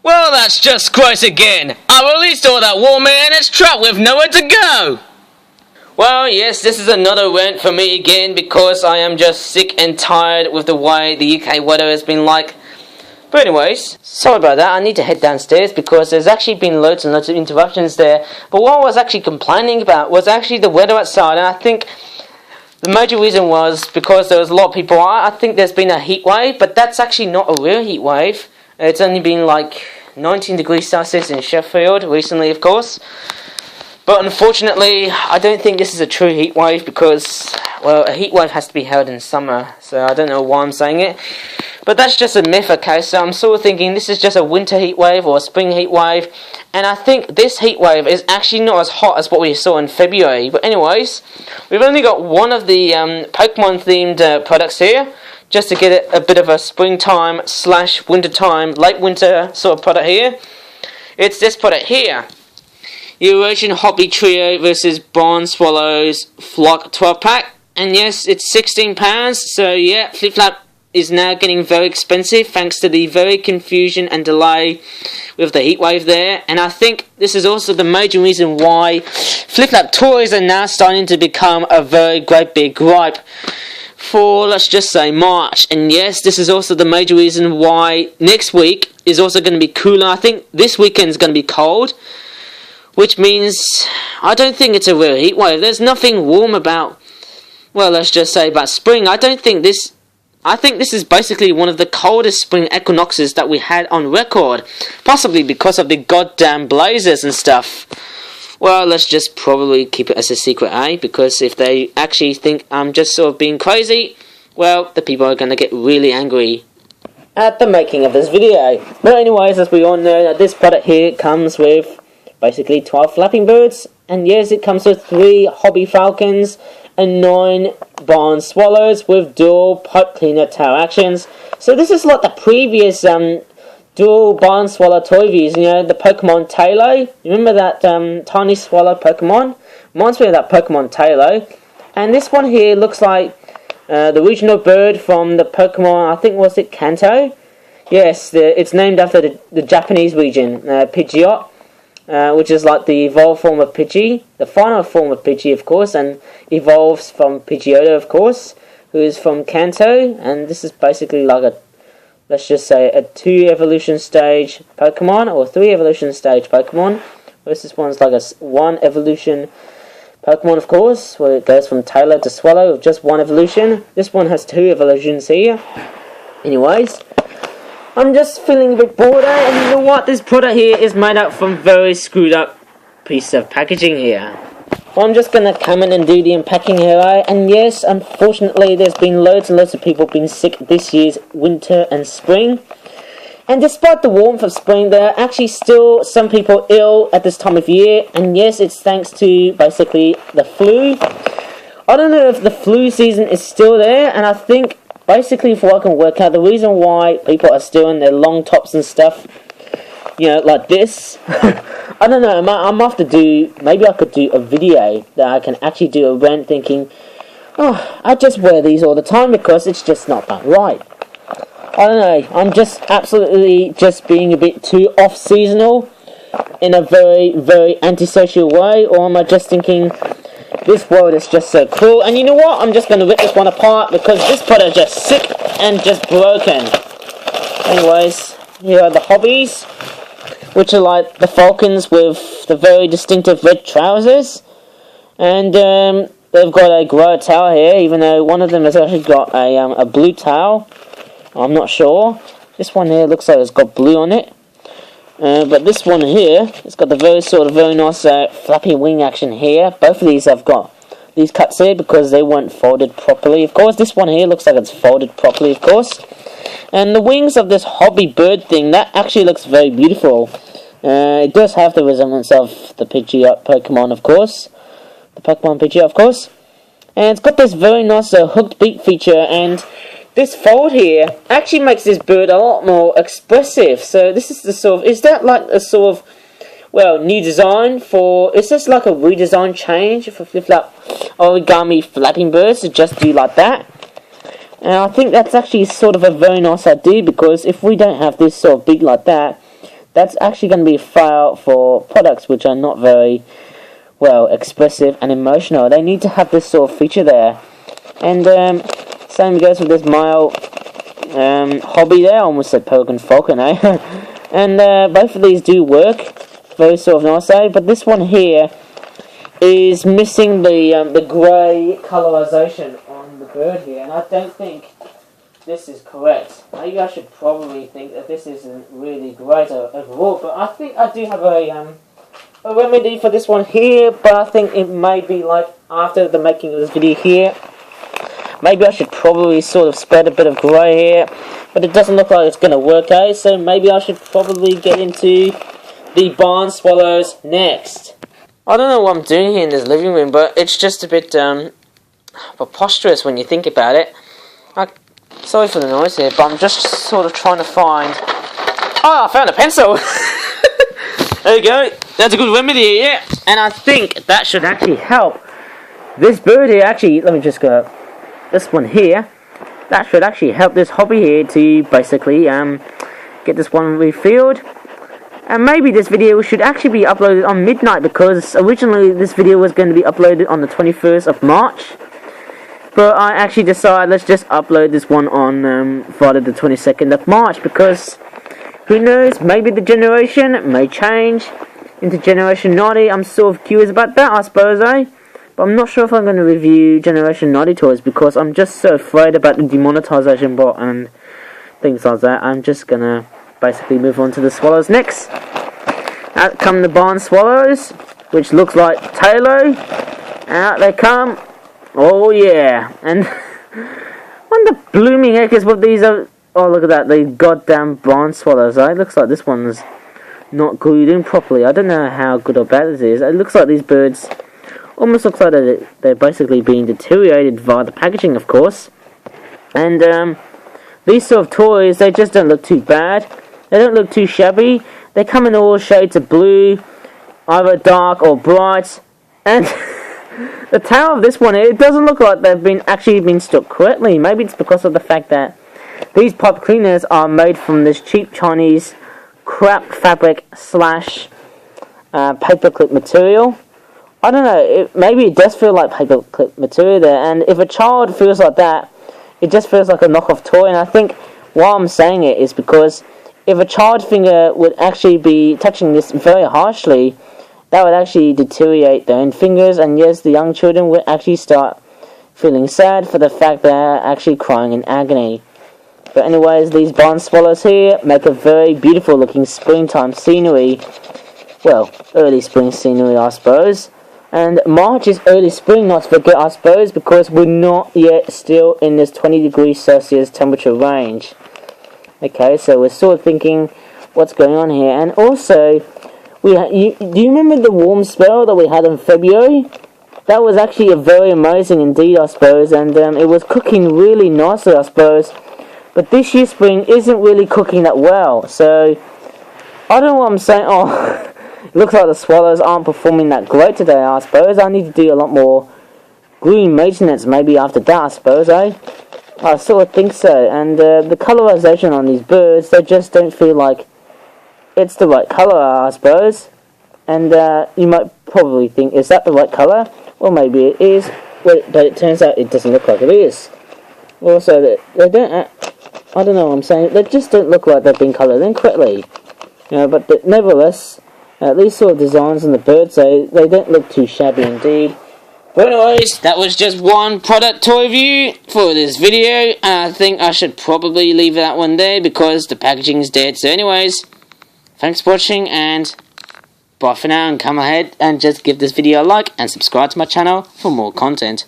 Well, that's just gross again. I released all that water and it's trapped with nowhere to go. Well, yes, this is another rant for me again because I am just sick and tired with the way the UK weather has been like. But anyways, sorry about that, I need to head downstairs because there's actually been loads and loads of interruptions there. But what I was actually complaining about was actually the weather outside, and I think the major reason was because there was a lot of people. I think there's been a heat wave, but that's actually not a real heat wave. It's only been like 19 degrees Celsius in Sheffield recently, of course. But unfortunately, I don't think this is a true heat wave because, well, a heat wave has to be held in summer. So I don't know why I'm saying it. But that's just a myth, okay? So I'm sort of thinking this is just a winter heat wave or a spring heat wave. And I think this heat wave is actually not as hot as what we saw in February. But anyways, we've only got one of the Pokemon-themed products here, just to get it a bit of a springtime / wintertime, late winter sort of product here. It's this product here. Eurasian Hobby Trio versus Barn Swallows Flock 12 pack. And yes, it's £16. So yeah, Flip-Flap is now getting very expensive thanks to the very confusion and delay with the heatwave there. And I think this is also the major reason why Flip-Flap toys are now starting to become a very great big gripe for, let's just say, March. And yes, this is also the major reason why next week is also going to be cooler. I think this weekend is going to be cold, which means I don't think it's a real heat wave. There's nothing warm about, well, let's just say about spring. I think this is basically one of the coldest spring equinoxes that we had on record, possibly because of the goddamn blazers and stuff. Well, let's just probably keep it as a secret, because if they actually think I'm just sort of being crazy, well, the people are going to get really angry at the making of this video. But anyways, as we all know, this product here comes with basically 12 flapping birds, and yes, it comes with 3 hobby falcons and 9 barn swallows with dual pipe cleaner tail actions. So this is like the previous dual barn swallow toy reviews, you know, the Pokemon Taillow. Remember that tiny swallow Pokemon? Reminds me of that Pokemon Taillow. And this one here looks like the regional bird from the Pokemon, I think, was it Kanto? Yes, it's named after the Japanese region, Pidgeot. Which is like the evolved form of Pidgey, the final form of Pidgey, of course, and evolves from Pidgeot, of course, who is from Kanto, and this is basically like a, let's just say, a 2 evolution stage Pokemon, or 3 evolution stage Pokemon, whereas this one's like a 1 evolution Pokemon, of course, where it goes from Taillow to Swallow with just 1 evolution. This one has 2 evolutions here. Anyways, I'm just feeling a bit bored, and you know what? This product here is made up from very screwed up piece of packaging here. Well, I'm just going to come in and do the unpacking here, and yes, unfortunately, there's been loads and loads of people being sick this year's winter and spring. And despite the warmth of spring, there are actually still some people ill at this time of year, and yes, it's thanks to basically the flu. I don't know if the flu season is still there, and I think basically, for what I can work out, the reason why people are still in their long tops and stuff, you know, like this, I don't know, I'm off to do, maybe I could do a video that I can actually do a rant thinking, oh, I just wear these all the time because it's just not that right. I don't know, I'm just absolutely just being a bit too off-seasonal in a very, very antisocial way, or am I just thinking, this world is just so cruel? And you know what? I'm just going to rip this one apart because this product is just sick and just broken. Anyways, here are the hobbies, which are like the falcons with the very distinctive red trousers. And they've got a grey tail here, even though one of them has actually got a blue tail. I'm not sure. This one here looks like it's got blue on it. But this one here, it's got the very nice flappy wing action here. Both of these have got these cuts here because they weren't folded properly, of course. This one here looks like it's folded properly, of course. And the wings of this hobby bird thing, that actually looks very beautiful. It does have the resemblance of the Pidgeot Pokemon, of course. The Pokemon Pidgeot, of course. And it's got this very nice hooked beak feature, and this fold here actually makes this bird a lot more expressive. So this is the sort of, is that like a sort of, well, new design for, is this like a redesign change for Flip-Flap origami flapping birds to just do like that? And I think that's actually sort of a very nice idea, because if we don't have this sort of beak like that, that's actually going to be a file for products which are not very, well, expressive and emotional. They need to have this sort of feature there. And same goes with this mile hobby there. I almost said Pokemon Falcon, eh? And both of these do work very sort of nicely, but this one here is missing the grey colorization on the bird here, and I don't think this is correct. Maybe I should probably think that this isn't really great overall, but I think I do have a remedy for this one here, but I think it may be like after the making of this video here. Maybe I should probably sort of spread a bit of grey here, but it doesn't look like it's going to work out, so maybe I should probably get into the barn swallows next. I don't know what I'm doing here in this living room, but it's just a bit preposterous when you think about it. Sorry for the noise here, but I'm just sort of trying to find... Oh, I found a pencil! There you go, that's a good remedy, yeah. And I think that should actually help this bird here. Actually, let me just go... This one here, that should actually help this hobby here to basically get this one refilled. And maybe this video should actually be uploaded on midnight, because originally this video was going to be uploaded on the 21st of March. But I actually decided let's just upload this one on Friday the 22nd of March, because who knows, maybe the generation may change into Generation 90. I'm sort of curious about that, I suppose, eh? But I'm not sure if I'm going to review Generation 90 toys, because I'm just so afraid about the demonetization bot and things like that. I'm just going to basically move on to the swallows next. Out come the barn swallows, which looks like Taillow. Out they come. Oh yeah. And what the blooming heck is what these are? Oh, look at that. The goddamn barn swallows, eh? It looks like this one's not glued in properly. I don't know how good or bad it is. It looks like these birds... almost looks like they're basically being deteriorated via the packaging, of course. And these sort of toys, they just don't look too bad. They don't look too shabby. They come in all shades of blue, either dark or bright. And the tail of this one, it doesn't look like they've actually been stuck correctly. Maybe it's because of the fact that these pipe cleaners are made from this cheap Chinese crap fabric slash paperclip material. I don't know, maybe it does feel like paperclip material there, and if a child feels like that, it just feels like a knockoff toy. And I think why I'm saying it is because if a child finger would actually be touching this very harshly, that would actually deteriorate their own fingers, and yes, the young children would actually start feeling sad for the fact they're actually crying in agony. But anyways, these barn swallows here make a very beautiful looking springtime scenery. Well, early spring scenery, I suppose. And March is early spring, not to forget, I suppose, because we're not yet still in this 20 degrees Celsius temperature range. Okay, so we're sort of thinking what's going on here. And also, do you remember the warm spell that we had in February? That was actually a very amazing indeed, I suppose, and it was cooking really nicely, I suppose. But this year's spring isn't really cooking that well, so I don't know what I'm saying. Oh... Looks like the swallows aren't performing that great today, I suppose. I need to do a lot more green maintenance maybe after that, I suppose, eh? I sort of think so. And the colorization on these birds, they just don't feel like it's the right color, I suppose. And you might probably think, is that the right color? Well, maybe it is, but it turns out it doesn't look like it is. Also, they don't... I don't know what I'm saying. They just don't look like they've been colored in correctly. You know, but nevertheless... these sort of designs on the birds, they don't look too shabby indeed. But anyways, that was just one product toy review for this video. I think I should probably leave that one there because the packaging is dead. So anyways, thanks for watching and bye for now, and come ahead and just give this video a like and subscribe to my channel for more content.